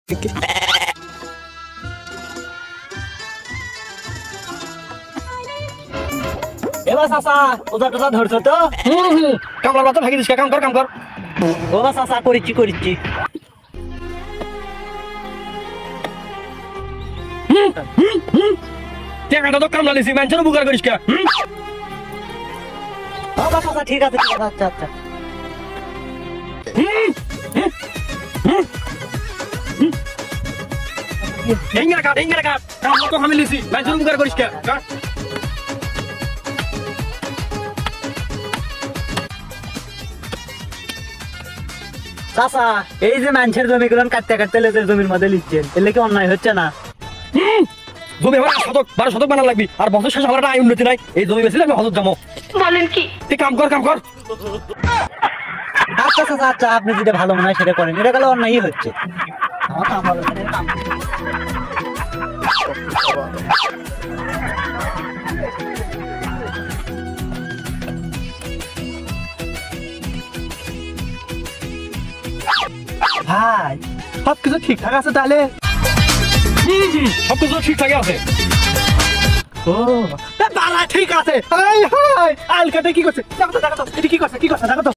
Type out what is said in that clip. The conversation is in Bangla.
এবার চাচা ওজা টোজা ধরছো তো? কামলার বাচ্চা ভাগি দিস, কাম কর কাম কর। ও চাচা করিচ্ছি করিচ্ছি। টাকাটা তো কামলা দিছি, মানুষের উপকার করিস কে? চাচা ঠিক আছে ঠিক আছে, আচ্ছা আচ্ছা। ইঙ্গা কাট কামলা তো আমি লিছি, মানুষের উপকার করিস কে? কাট। চাচা এই যে মানুষের জমিগুলো কাটতে কাটতে লেজের জমির মধ্যে লিখছেন, এলে কি অন্যায় হচ্ছে না? জমি আমার 12 শতক বানা লাগবি, আর বছর শেষে আমার একটা আয় উন্নতি নাই, এই জমি বেশি আমি হজত যাবো। বলেন কি? তুই কাম কর কাম কর। আচ্ছা চাচা আচ্ছা, আপনি যেটা ভালো মনে হয় সেটা করেন, এটা গেলে অন্যায় হচ্ছে। আমার কাম হবে না, এটা কাম করতে হবে। ভাই সবকিছু ঠিকঠাক আছে তাহলে? সবকিছু ঠিকঠাক আছে। ও বালা ঠিক আছে। আলকাটা কি করছে দেখো তো, এটা কি করছে দেখো তো।